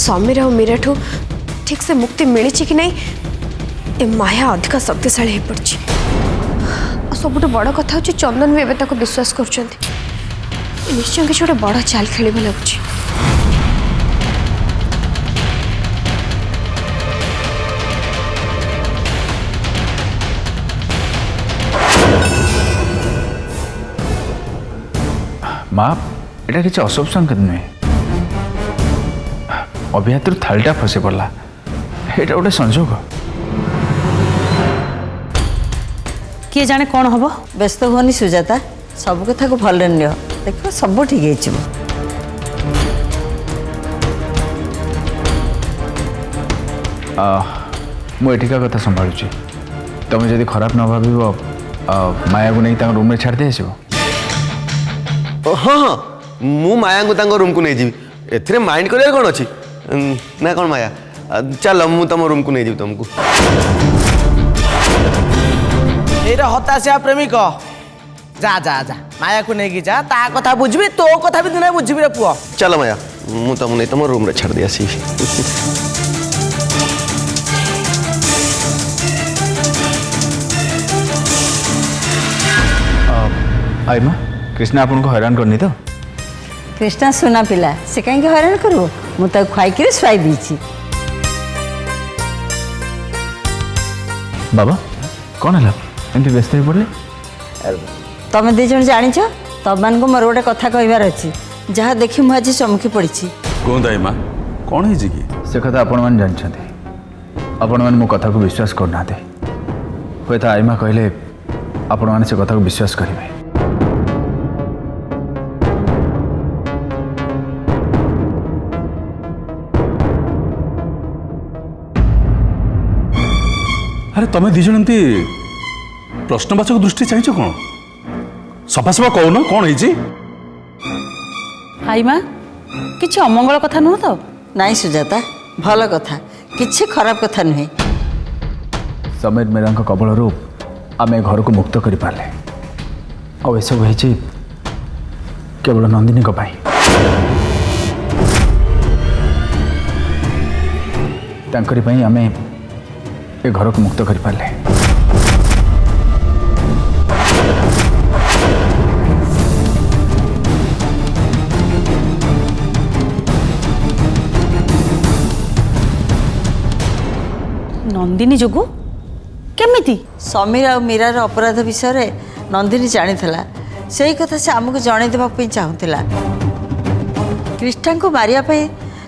समीर और मीरा ठू ठीक से मुक्ति मिली कि नहीं ए माया अधिक शक्तिशाली हो पड़ी। सब बड़ कथा हूँ चंदन भी एवं विश्वास कर निश्चय किसी गोटे बड़ चाल खेल लगुच। माँ एटा किसी अशुभ संकेत नुहे अभियात्री थालीटा फसी पड़ा यहाँ गोटे संजोग किए जाने कौन हम व्यस्त हुआ सुजाता सब कथा को भल नियो देख सब ठीक मुठिका कथा संभालुची तुम जब खराब न भाव माया को नहीं रूम में छाड़ दे आसो। हाँ हाँ मु माया को रूम को नहीं जीवी एथरे माइंड कर कौन अच्छी ना कौन माया चल मु तुम रूम को नहीं जीवी तुमको हताशिया प्रेमिक जा जा जा माया को नहीं जा ता कथा बुझबी तो कथा भी दिने बुझबी रे पुआ। चल माया मु तुम नहीं तुम रूम रे छाड़ दे आसी। आई माँ कृष्णा आपन को हैरान करनी तो कृष्णा सुना पिला से कहीं हैरान करू मुझे खुआई शुआई दी। बाबा कौन है एमती व्यस्त हो पड़े तुम दीज जाच तुम मान को मोर गोटे कथा कहबार अच्छी जहाँ देखी मुझे आज चमकी पड़ी। कहता माँ कौन है कि से कथा आपण मैंने जानते आपण मैंने मो कथा को विश्वास करना हे तो आई माँ कहले आपण मैंने से कथा को विश्वास करेंगे। अरे तुम्हें दिज एमती प्रश्नवाचक दृष्टि चाहिए कौन सफा सफा कहून कौन है आई माँ किसी अमंगल कथा नुह तो नाई सुजाता भल कथा किसी खराब कथा नुहे। समीर मीरा कबल आम घर को मुक्त कर पारे आसब केवल नंदिनी तांकरी आम ए घर को मुक्त कर पारे। नंदिनी जोगु केमिति समीर और मीरार अपराध विषय नंदिनी जानी से कथा से आमको जन देवाई चाहूला कृष्णा को मारे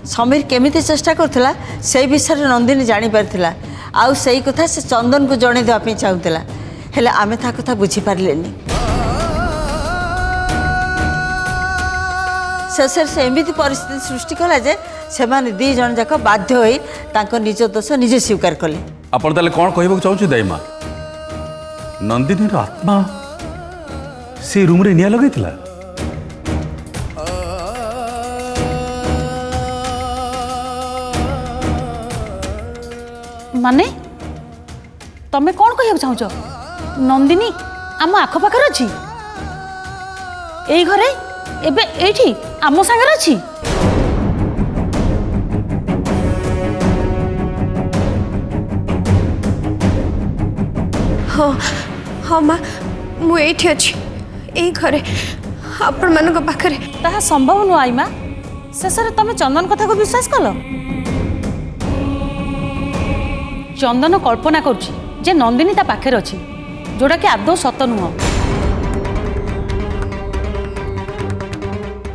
समीर केमिति चेष्टा करुला से विषय नंदिनी जानी पारा आउ से कथा से चंदन को जन देवाई चाहूला हेले आमे ता कथा बुझी पारिलेनी। शेष से एमती परिस्थिति सृष्टि कला जे से दी जन जाक बाध्य होई तांको निज दोष निजे स्वीकार कले। आपण ताले कौन कहबो चाहूछु दाई माँ नंदिनी आत्मा से रूम रे निया लगैतिला माने तमे कौन कहबो चाहूछ नंदिनी आम आखपाखर अच्छी एई घरे एबे एठी आम संगे अच्छी हाँ हाँ माँ मुझे अच्छी यही घरे आपण मान पाखे ताहा संभव नुह आई माँ शेष तमें चंदन कथा को विश्वास कल चंदन कल्पना करुच्ची जे नंदिनी ता पाखे अच्छी जोड़ा कि आदौ सत नुह।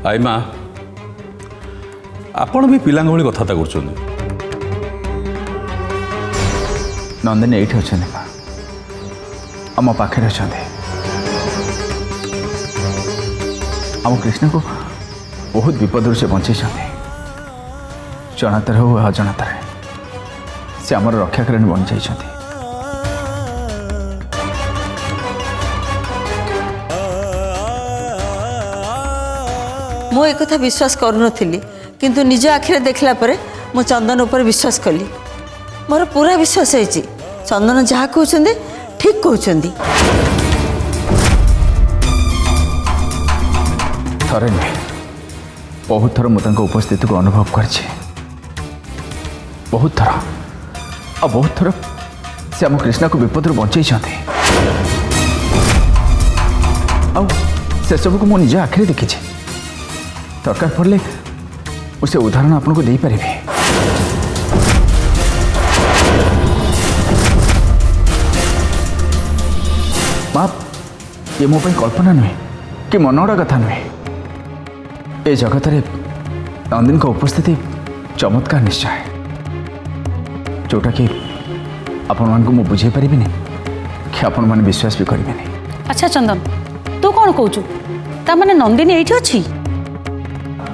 आई माँ आपण भी पिला भाई कथा कर नंदिनी ये अच्छे माँ आम पाखे अच्छा आम कृष्ण को बहुत विपद से बचे जनातर हो अजनातर से आम रक्षाकरण बन जाइए। मु एक कथा विश्वास करूनथिली किंतु निज आखिरे देखला परे मु चंदन ऊपर विश्वास कली मोर पूरा विश्वास है चंदन जहाँ कहते ठीक कहते थरे नुहे बहुत थर मुझे उपस्थिति को अनुभव कर बहुत थर आ बहुत थर से आम कृष्णा को विपद बचे से सब को निज आखिरी देखी दरकार पड़े से उदाहरण आपको दे पारि। माँ ये मो कल्पना नुहे कि मनोड़ा कथा नुहे ए जगत रे नंदिनी का उपस्थिति चमत्कार निश्चय जोटा कि आपण मान को मु बुझे परिबिनी कि आपण मान विश्वास भी करिबेनी। अच्छा चंदन तू कौन कहू ता माने नंदिनी एठी अछि?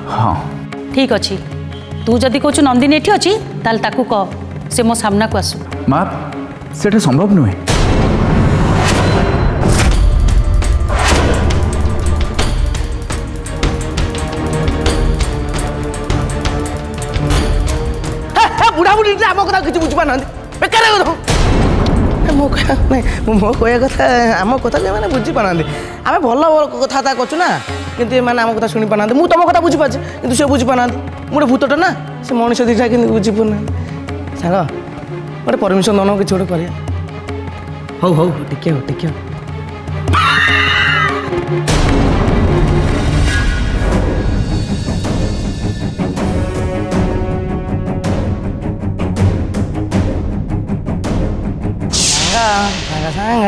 हाँ ठीक अछि तू जदि कहू नंदिनी एठी अछि ताल ताकू कह से मो सामना को आसु। माँ सेटा संभव नुहे। बुढ़ा बुढ़ी आम कथा किसी बुझी पाना बेकार मो कह कथा आम कथा मैंने बुझी पाना आम भल कथा कचु ना कि मैंने आम कथा शुणी पाना मुझे तुम कथा बुझी पाचे कि सी बुझी पाना गोटे भूतटा ना से मनीष दीटा कि बुझी पाना सांग गोटे परमिशन दौन कि गोटे कर हौ हौ टिके हो टिके हो सांग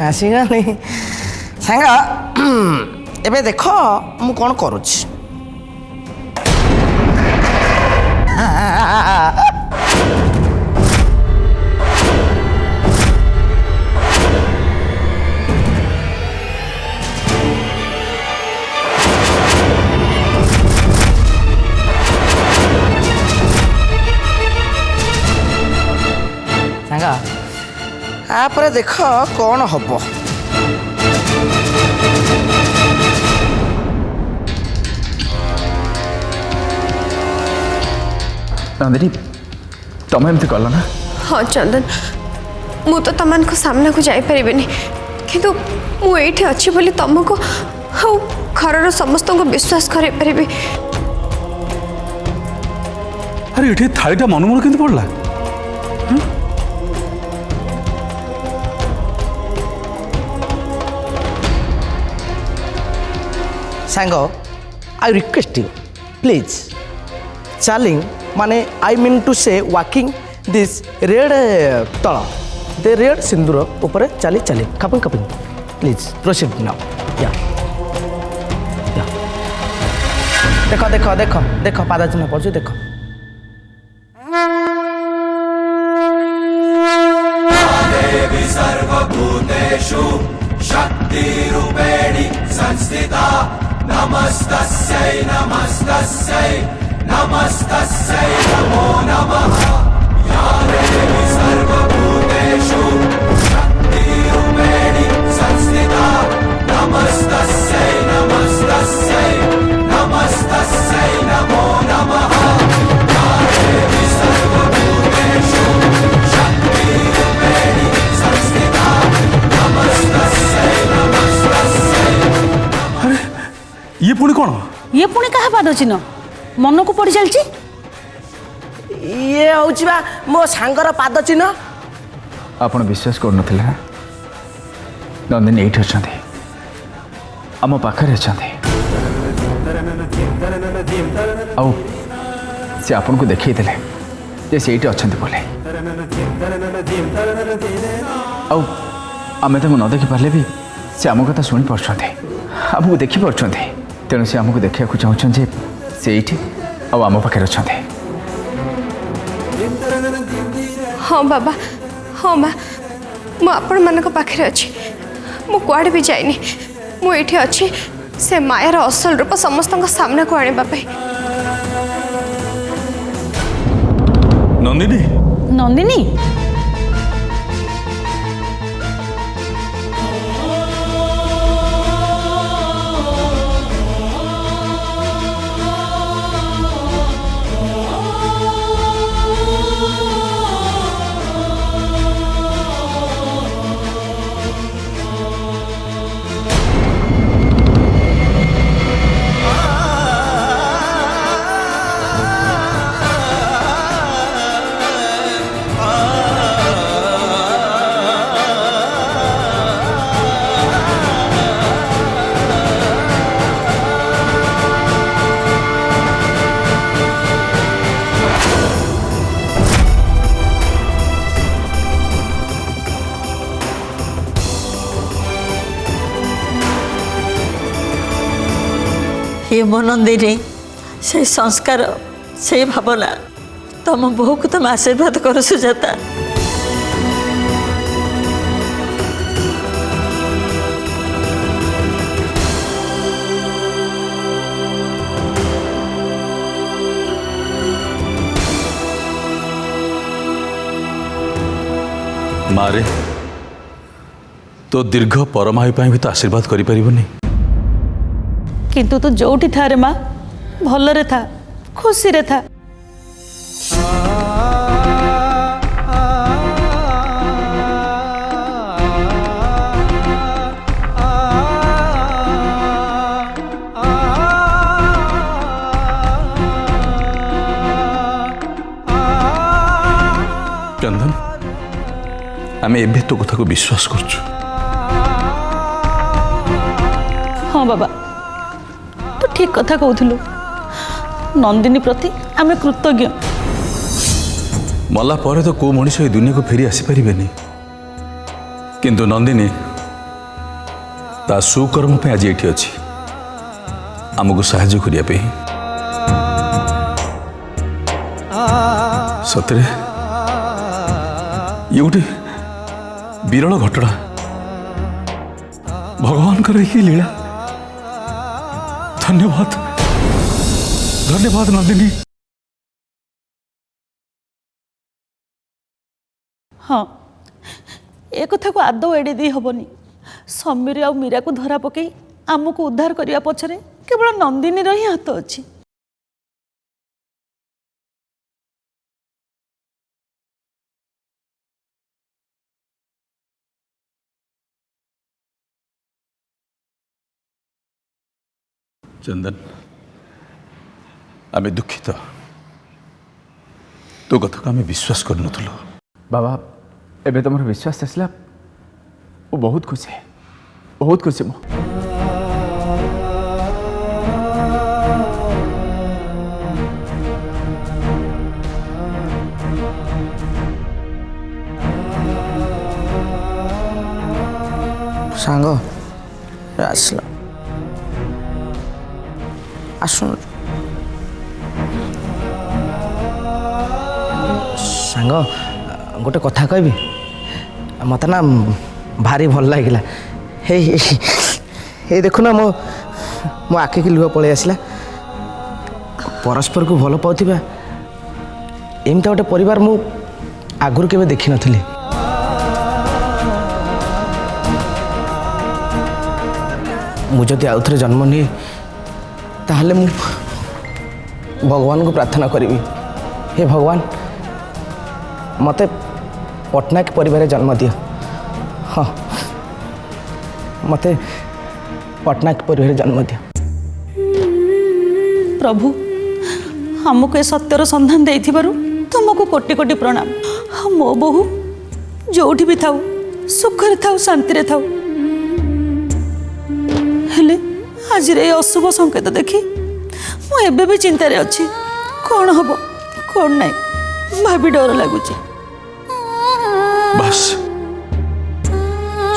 आसीगली सांग एबे देख मु कौन करुछि सांग आपरे देख कौन हम नंदिनी तुम एमती कल ना? हाँ चंदन मु तो तमान को सामना को जाई परिबेनी किंतु मु एठी अछि बोली तुमको हाउ घरर समस्त को विश्वास करे परिबे। अरे ये थालीटा मन मन केमती पड़ला? सांग आई रिक्वेस्ट यू प्लीज चार्लिंग माने आई मीन टू से वॉकिंग दिस रेड तल द रेड सिंदूर ऊपर चली चली cupping cupping please proceed now या देखो देखो देखो देखो पाद चिन्ह पड़छ देखो देवी सर्वभूतेषु शक्ति रूपेणी संस्थिता नमस्तस्यै नमस्तस्यै नमस्तस्यै नमो नमः या देवी सर्वभूतेषु शक्ति रूपेणी संस्थिता नमस्तस्यै नमस्तस्यै नमस्तस्यै नमो नमः या देवी सर्वभूतेषु शक्ति रूपेणी संस्थिता नमस्तस्यै नमस्तस्यै। ये पुणी कौन? ये पुणी कहा पाद चिन्ह मन को पड़ी चलची? ये हूँ बा मो सांगर पाद चिन्ह। आप विश्वास कर नंदिनी ये अच्छा आम पाखे अच्छा से आपन को देखते से अच्छा बोले आम न देखी पारे भी से आम कथा शुणी पार्टी आमको देखी पार्टी तेणु से आमको देखा चाहते से आम पाखे अच्छा। हाँ बाबा हाँ माँ मु आपण मानक पाखे अच्छी मु कुआड़े भी जाइनी मु एठी अच्छी से मायार असल रूप समस्त सामना को आने नंदिनी नंदिनी ଏ ମୋ ନନ୍ଦିନୀ ସେଇ ସଂସ୍କାର ସେଇ ଭାବନା ତମ ବୋହୂକୁ ତମେ ଆଶୀର୍ବାଦ କର ସୁଜାତା। मारे तो दीर्घ परमायु ପାଇଁ भी तो आशीर्वाद करि परिबनी। किंतु तू जोठी था रे माँ भलरे था खुशी रे था। चंदन आम एबे तो कथा को विश्वास करछु। हाँ बाबा तू ठीक कथा कहूलु। नंदिनी प्रति आमे कृतज्ञ। मला पर तो को मनीष ए दुनिया को फेरी आसी परिबेनी, किंतु नंदिनी ता सुकर्म पे आज एठी अछि आमको साहाय्य करिया पे। सतरे ये गोटे विरल घटना भगवान कर लीला। धन्यवाद धन्यवाद नंदिनी। हाँ ए कथा को आदौ एड़ी दी हबनी। समीर आ मीरा को धरा पकई आमको उद्धार करने पछरे केवल नंदिनी ही हाथ अच्छी। चंदन आमे दुखित तो कथा को आमे विश्वास कर नथुलो। बाबा एबे तुम विश्वास आसला वो बहुत खुशी है, बहुत खुशी मो। सांग आसला आसुन सांग गोटे कथा कहबी मत ना भारी भल लगे। हे देखु ना मो मो आखि की लुह पलि आसला। परस्पर को भल पाउथिबा एमता गोटे परिवार मु आगुर केबे देखि नथिली। मु जदि आउ थरे जन्म नहीं ताहले मु भगवान को प्रार्थना करी, हे भगवान मते पटनायक परिवार जन्म दियो। हाँ मते पटनायक परिवार जन्म दियो। प्रभु हमको ए सत्यर संधान दे तुमको कोटि कोटि प्रणाम। मो बहु जोठी भी थाऊ सुखरे थाऊ शांति थाऊ। हेले आज रे अशुभ संकेत देखी मु एबे भी चिंता रे अच्छी। कौन हबो कौन नहीं भाभी डर लगुची। बस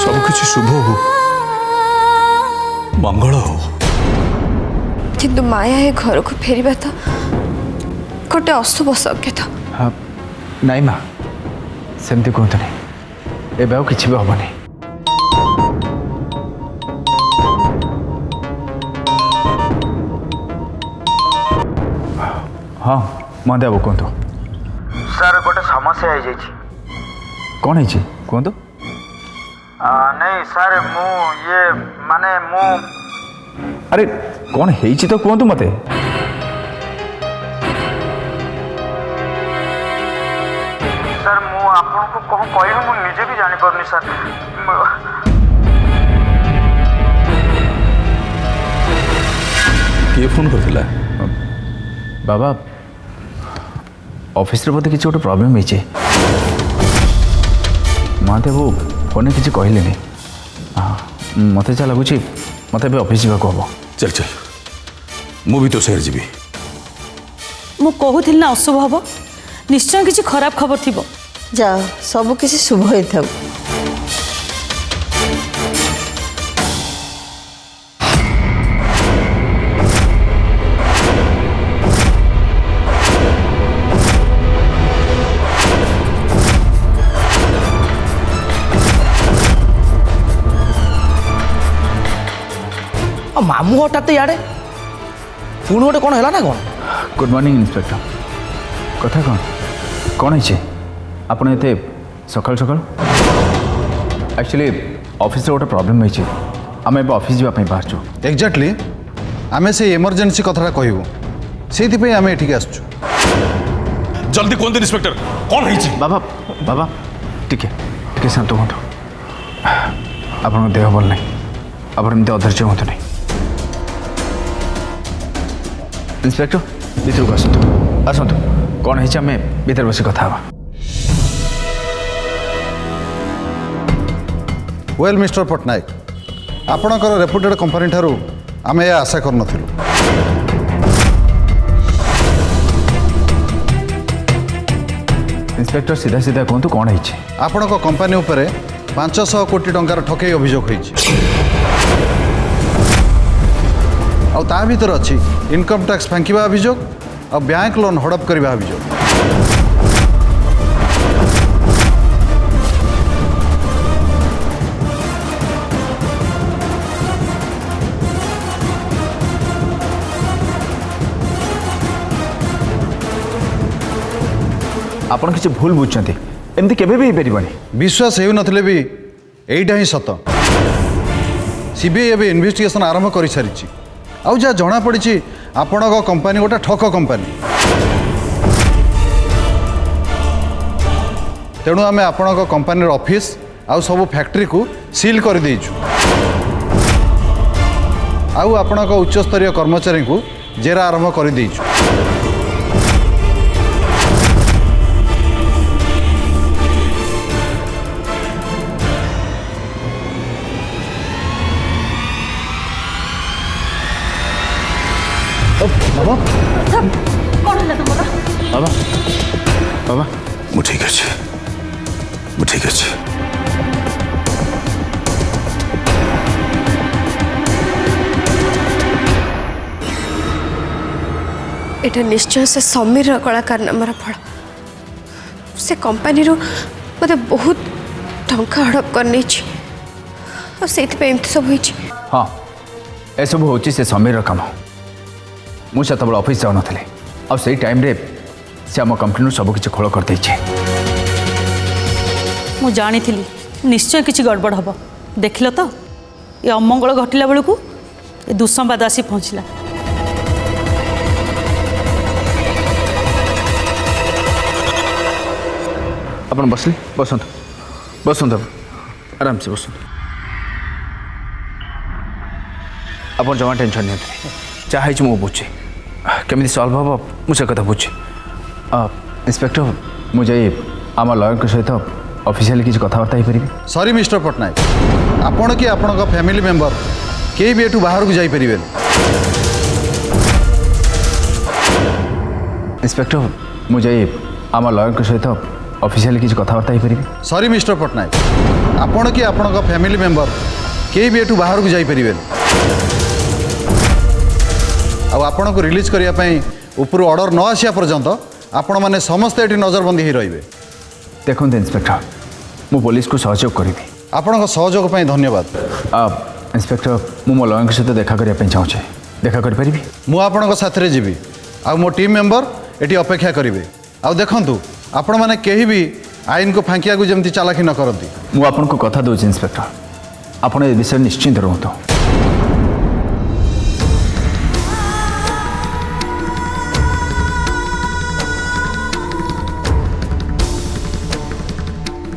सब कुछ शुभ हो मंगल हो। किंतु माया ए घर को फेरिबा तो गोटे अशुभ संकेत। हाँ नाई माँ सेमती कहतु नहीं, एबे किसी भी हेनी। हाँ महादेव बाबू कहतु। सर गोटे समस्या है कौन है कहतु? नहीं सर मु ये माने मु अरे कौन है तो कहतु मते। सर मु आपन को कौन कहबो मु निजे भी जानि परनी सर। किए फोन करथिला? बाबा ऑफिस रे बोधे किसी गोटे प्रॉब्लम होइछे। महादेव फोन किसी कहले नहीं। हाँ मत जा लगुच मत ऑफिस जावाक हम। चल चल मु भी तो शहर जीवी। मु कहूथिल ना अशुभ हब निश्चय किसी खराब खबर थिबो। जाओ सब किसी शुभ होइथाउ। ଆଉ ମାମୁଁ ହଠାତ୍ ଇଆଡ଼େ ପୁଣି ଗୋଟେ କ'ଣ ହେଲା ନା କ'ଣ? गुड मॉर्निंग इंस्पेक्टर कथा कौन है आपड़ एत सका सका एक्चुअली ऑफिस गोटे प्रॉब्लम है आम ए ऑफिस जावाई बाहर एक्जाक्टली आमे से इमरजेंसी कथा कहूँ से आम एठिक आसु जल्दी कहते इंस्पेक्टर कौन है बाबा बाबा टिके टिके शांत हूँ आपन देह भल ना आप अधैर्य हूँ नहीं इंस्पेक्टर भीतर को आसतु आसतु कौन है आम भीतर बस कथा वेल मिस्टर पट्टनायक आपणकर रेपुटेड कंपनी ठारू आम यह आशा कर नथिलु। इंस्पेक्टर सीधा सीधा कहतु कौन है आपण कंपनी उपरे 500 कोटी टंकार ठकई अभियोग ता भीतर अच्छी इनकम टैक्स फांकिबा अभियोग और बैंक लोन हड़प करबा अभियोग। आपन किसी भूल बुझुंट एमती केबे भी पारिबनी विश्वास हो नथिले भी एइटा ही सत। सीबीआई एबे इन्वेस्टिगेशन आरंभ कर सारी आउ जहाँ जना पड़ी आपण कंपनी गोटे ठक कंपनी तेणु आम आपण कंपनी ऑफिस आउ सब फैक्ट्री को सील कर देइछु आउ आपण उच्चस्तरीय कर्मचारी को जेरा आरंभ कर देइछु। कौन है तुम बाबा बाबा मु ठीक अच्छे मु ठीक अच्छे एटा निश्चय से समीर कलाकार नामर फल से कंपनी मत बहुत टंका हड़प कर सब होइछि। हाँ ए सब होची से समीर काम मुझे ऑफिस जाऊन आ से टाइम रे से आम कंपनी सब किसी खोल कर देइछे। मु जानी थी निश्चय किसी गड़बड़ हम देखल तो ये अमंगल घटला बेलू ये दुसंबाद आसी पहुँचला। अपन बसले बसंत बसंत आराम से बसंत अपन जमा टेंशन नहीं चाहे मु बुझे केमी सल्व हम मुझे कथा बुझे। इंस्पेक्टर मुझे आम लॉयर सहित ऑफिशियली किसी कथबार्ता हो सॉरी मिस्टर पट्टनायक आपण कि आपण फैमिली मेंबर कई भी एठू बाहर को जाई परिबे। इंस्पेक्टर मुझे आम लॉयर सहित ऑफिशियली किसी कथबार्ता हो सॉरी मिस्टर पट्टनायक आपण कि आपण फैमिली मेंबर कई भी एठू बाहर को जाई परिबे आपण को रिलीज करने ऊपर ऑर्डर न आसिया पर्यंत आपण माने समस्त एठी नजरबंदी ही रहिबे। देखो इंस्पेक्टर मु पुलिस को सहयोग करी आपण सहयोग पर धन्यवाद। इंस्पेक्टर मु मो लॉयर सहित देखा करने चाहूँचे देखा कर पारिबी मु आपण साथ रे जीवी आ मो टीम मेंबर एटी अपेक्षा करिवे। आ देखंतु आपण माने केही भी आईन को फांकिया को जमती चालाकी न करती। मु आपण को कथा दूची इंस्पेक्टर आपण ए विषय निश्चिंत रहतु।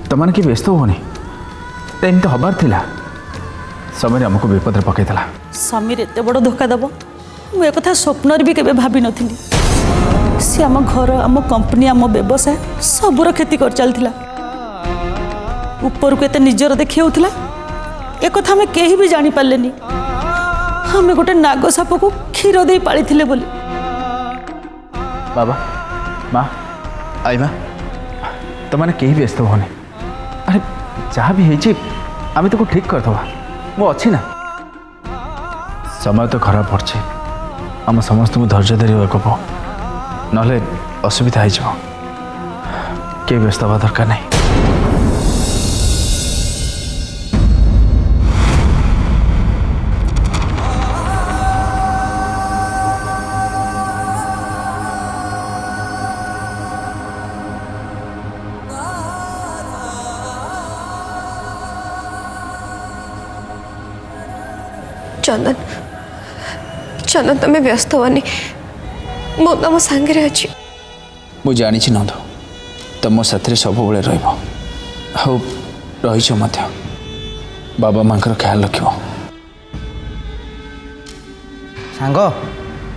तमन कि व्यस्त होनी एमती हबार थिला समय आमको विपद पकई समीर एत बड़ धोखा दब मुझे कथा स्वप्न भी केबे भाभी नथिली। सी आम घर आम कंपनी आम व्यवसाय सबूर क्षति कर चलता ऊपर को एत निजर देखी होता एक कथा आम कहीं भी जानी पार्लेनी आम गोटे नाग साप को क्षीर दे पाली थिले बोली। बाबा माँ आई माँ तमने कहीं व्यस्त होनी अरे जहाँ भी है आम तो ठीक करदबा मु अच्छी ना समय तो खराब पड़े आम समस्त को धैर्य धरवा को ना असुविधा हो के व्यस्त हवा दरकार नहीं। चंदन चंदन तुम्हें व्यस्त होनी मु तुम सांगे अच्छी ମୁଁ ଜାଣିଛି ନନ୍ଦ ତମ ସାଥିରେ ସବୁବେଳେ ରହିବ ଆଉ ରହିଛ ମଧ୍ୟ ବାବା ମାଙ୍କର ଖ୍ୟାଲ ରଖିବ ସାଙ୍ଗ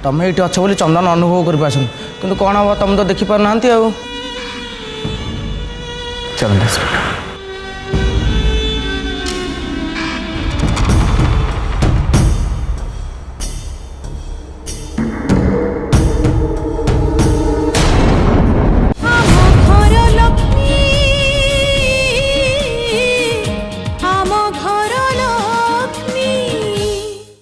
ତମେ ଏଇଠି ଅଛ ବୋଲି ଚନ୍ଦନ ଅନୁଭବ କରିପାରୁଛନ୍ତି କିନ୍ତୁ କ'ଣ ହବ ତମେ ତ ଦେଖିପାରୁନାହାନ୍ତି ଆଉ ଚାଲନ୍ତୁ